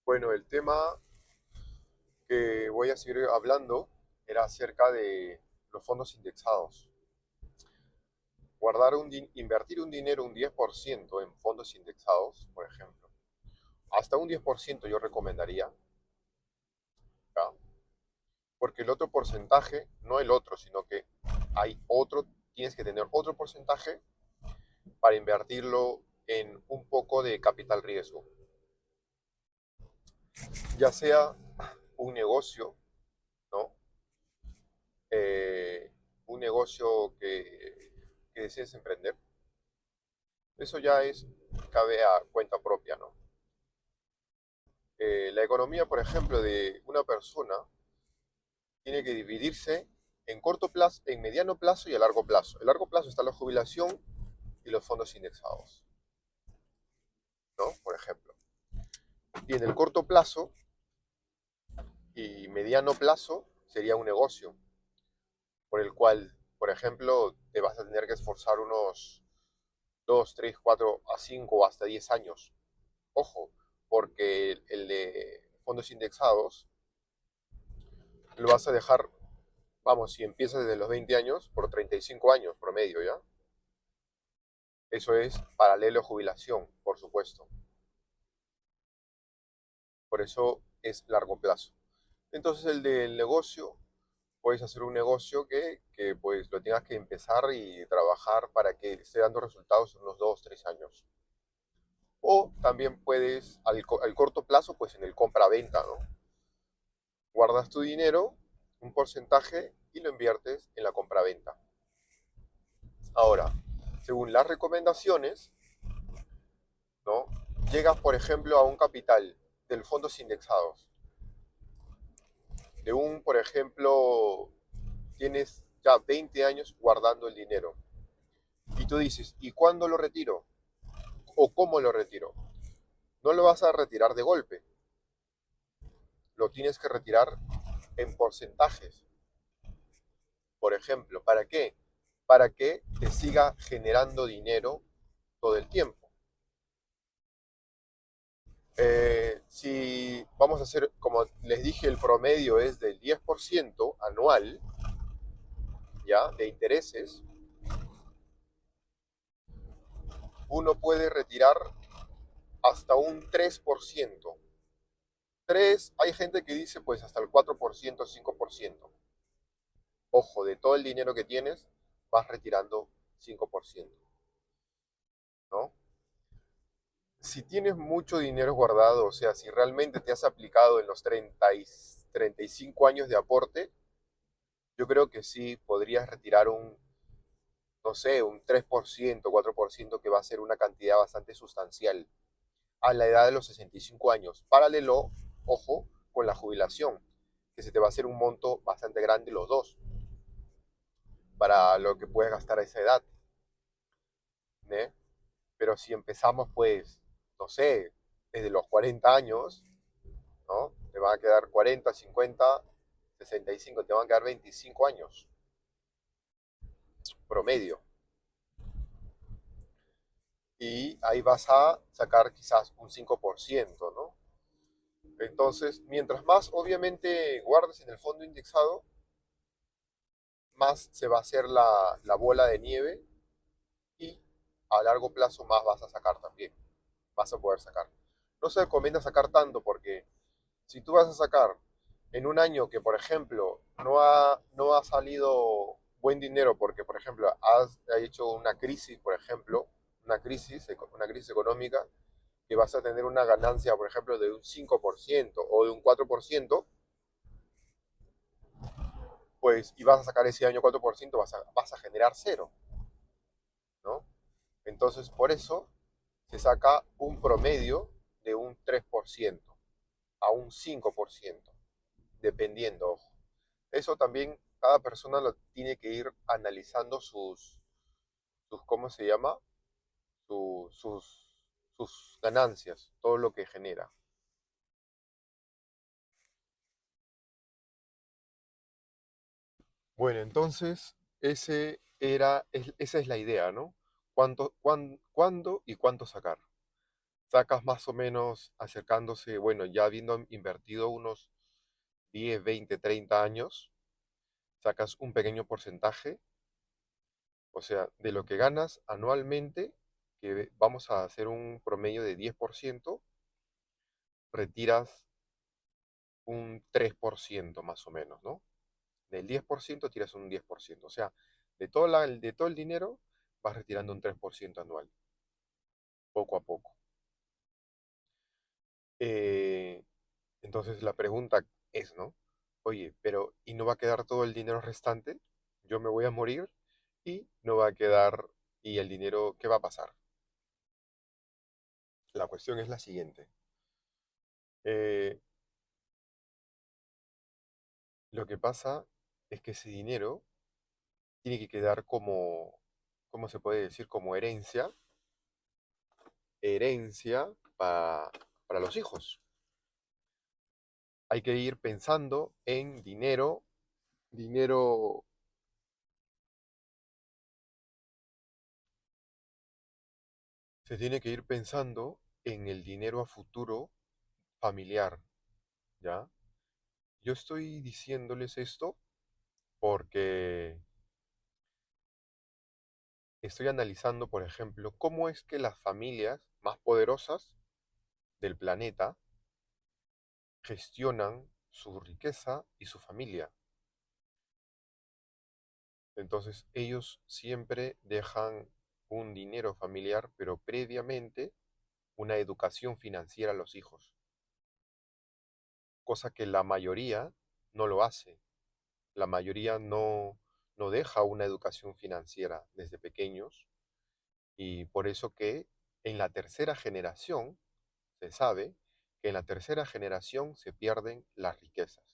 Bueno, el tema que voy a seguir hablando era acerca de los fondos indexados. Invertir un dinero, un 10% en fondos indexados, por ejemplo. Hasta un 10% yo recomendaría, ¿ya? Porque el otro porcentaje, no el otro, sino que hay otro, tienes que tener otro porcentaje para invertirlo en un poco de capital riesgo. Ya sea un negocio, ¿no? Eh, un negocio que desees emprender. Eso ya cabe a cuenta propia, ¿no? La economía, por ejemplo, de una persona tiene que dividirse en corto plazo, en mediano plazo y a largo plazo. En largo plazo está la jubilación y los fondos indexados, ¿no? Por ejemplo. Y en el corto plazo y mediano plazo sería un negocio por el cual, por ejemplo, te vas a tener que esforzar unos 2, 3, 4 a 5 o hasta 10 años. Ojo, porque el de fondos indexados lo vas a dejar, vamos, si empiezas desde los 20 años, por 35 años promedio, ¿ya? Eso es paralelo a jubilación, por supuesto. Por eso es largo plazo. Entonces el del negocio, puedes hacer un negocio que pues lo tengas que empezar y trabajar para que esté dando resultados en unos 2, 3 años. O también puedes, al corto plazo, pues en el compra-venta, ¿no? Guardas tu dinero, un porcentaje, y lo inviertes en la compra-venta. Ahora, según las recomendaciones, ¿no? Llegas, por ejemplo, a un capital del fondos indexados. Por ejemplo, tienes ya 20 años guardando el dinero. Y tú dices, ¿y cuándo lo retiro? ¿O cómo lo retiro? No lo vas a retirar de golpe. Lo tienes que retirar en porcentajes. Por ejemplo, ¿para qué? Para que te siga generando dinero todo el tiempo. Si vamos a hacer, como les dije, el promedio es del 10% anual, ¿ya? De intereses, uno puede retirar hasta un 3%. Hay gente que dice pues hasta el 4%, 5%. Ojo, de todo el dinero que tienes, vas retirando 5%, ¿no? Si tienes mucho dinero guardado, o sea, si realmente te has aplicado en los 35 años de aporte, yo creo que sí podrías retirar no sé, un 3%, 4%, que va a ser una cantidad bastante sustancial a la edad de los 65 años. Paralelo, ojo, con la jubilación, que se te va a hacer un monto bastante grande los dos, para lo que puedes gastar a esa edad, ¿né? Pero si empezamos, pues, no sé, desde los 40 años, ¿no? Te van a quedar 40, 50, 65, te van a quedar 25 años promedio. Y ahí vas a sacar quizás un 5%, ¿no? Entonces, mientras más obviamente guardes en el fondo indexado, más se va a hacer la bola de nieve y a largo plazo más vas a sacar también. Vas a poder sacar. No se recomienda sacar tanto porque si tú vas a sacar en un año que, por ejemplo, no ha salido buen dinero porque, por ejemplo, has hecho una crisis, por ejemplo, una crisis económica, que vas a tener una ganancia, por ejemplo, de un 5% o de un 4%, pues, y vas a sacar ese año 4%, vas a generar cero, ¿no? Entonces, por eso se saca un promedio de un 3% a un 5%, dependiendo, ojo. Eso también cada persona lo tiene que ir analizando ¿cómo se llama? Sus ganancias, todo lo que genera. Bueno, entonces, esa es la idea, ¿no? ¿Cuándo y cuánto sacar? Sacas más o menos acercándose, bueno, ya habiendo invertido unos 10, 20, 30 años, sacas un pequeño porcentaje, o sea, de lo que ganas anualmente, que vamos a hacer un promedio de 10%, retiras un 3% más o menos, ¿no? Del 10% tiras un 10%, o sea, de todo el dinero vas retirando un 3% anual, poco a poco. Eh, entonces la pregunta es, ¿no? Oye, pero ¿y no va a quedar todo el dinero restante? Yo me voy a morir y no va a quedar, ¿y el dinero qué va a pasar? La cuestión es la siguiente. Eh, lo que pasa es que ese dinero tiene que quedar como, ¿cómo se puede decir? Como herencia para los hijos. Hay que ir pensando en dinero, se tiene que ir pensando en el dinero a futuro familiar, ¿ya? Yo estoy diciéndoles esto porque estoy analizando, por ejemplo, cómo es que las familias más poderosas del planeta gestionan su riqueza y su familia. Entonces, ellos siempre dejan un dinero familiar, pero previamente una educación financiera a los hijos, cosa que la mayoría no lo hace. La mayoría no deja una educación financiera desde pequeños y por eso que en la tercera generación se sabe que en la tercera generación se pierden las riquezas.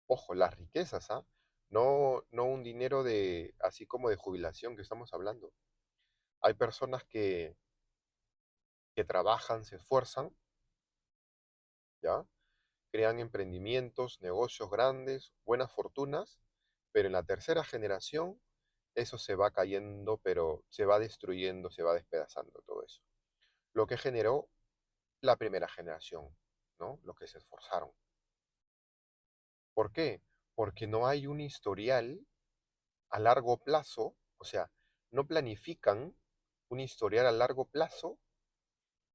Ojo, las riquezas, ¿ah? No un dinero de, así como de jubilación que estamos hablando. Hay personas que trabajan, se esfuerzan, ¿ya? Crean emprendimientos, negocios grandes, buenas fortunas, pero en la tercera generación eso se va cayendo, pero se va destruyendo, se va despedazando todo eso. Lo que generó la primera generación, ¿no? Los que se esforzaron. ¿Por qué? Porque no hay un historial a largo plazo, o sea, no planifican un historial a largo plazo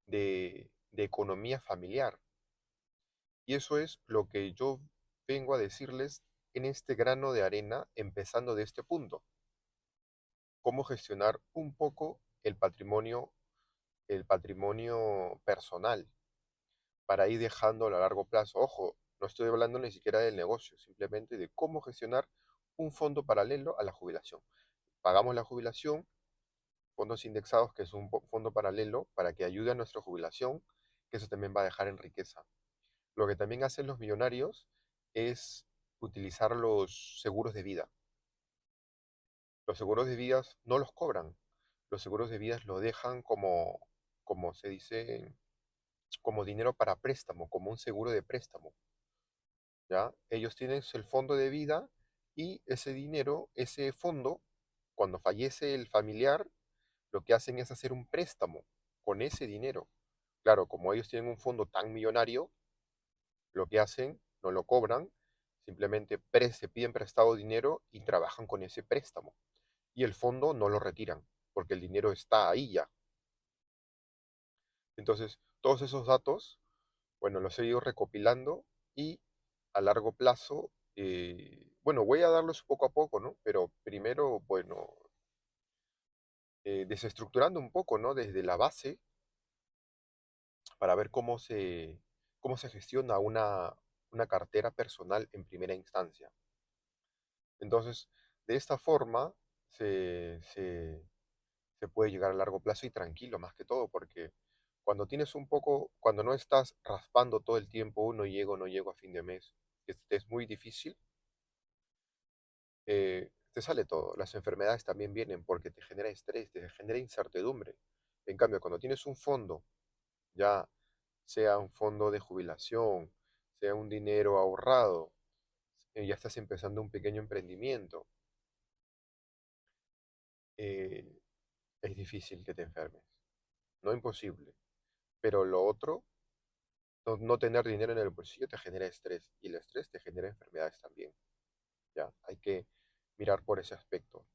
de economía familiar. Y eso es lo que yo vengo a decirles en este grano de arena, empezando de este punto. Cómo gestionar un poco el patrimonio personal para ir dejándolo a largo plazo. Ojo, no estoy hablando ni siquiera del negocio, simplemente de cómo gestionar un fondo paralelo a la jubilación. Pagamos la jubilación, fondos indexados, que es un fondo paralelo para que ayude a nuestra jubilación, que eso también va a dejar en riqueza. Lo que también hacen los millonarios es utilizar los seguros de vida. Los seguros de vida no los cobran. Los seguros de vida lo dejan como se dice, como dinero para préstamo, como un seguro de préstamo, ¿ya? Ellos tienen el fondo de vida y ese dinero, ese fondo, cuando fallece el familiar, lo que hacen es hacer un préstamo con ese dinero. Claro, como ellos tienen un fondo tan millonario, lo que hacen, no lo cobran, simplemente se piden prestado dinero y trabajan con ese préstamo. Y el fondo no lo retiran, porque el dinero está ahí ya. Entonces, todos esos datos, bueno, los he ido recopilando y a largo plazo, bueno, voy a darlos poco a poco, ¿no? Pero primero, bueno, desestructurando un poco, ¿no? Desde la base para ver cómo se gestiona una cartera personal en primera instancia. Entonces, de esta forma se puede llegar a largo plazo y tranquilo, más que todo, porque cuando tienes un poco, cuando no estás raspando todo el tiempo, no llego, no llego a fin de mes, que es muy difícil, te sale todo. Las enfermedades también vienen porque te genera estrés, te genera incertidumbre. En cambio, cuando tienes un fondo, ya sea un fondo de jubilación, sea un dinero ahorrado, ya estás empezando un pequeño emprendimiento, eh, es difícil que te enfermes. No imposible, Pero lo otro, no tener dinero en el bolsillo te genera estrés y el estrés te genera enfermedades también. ¿Ya? Hay que mirar por ese aspecto.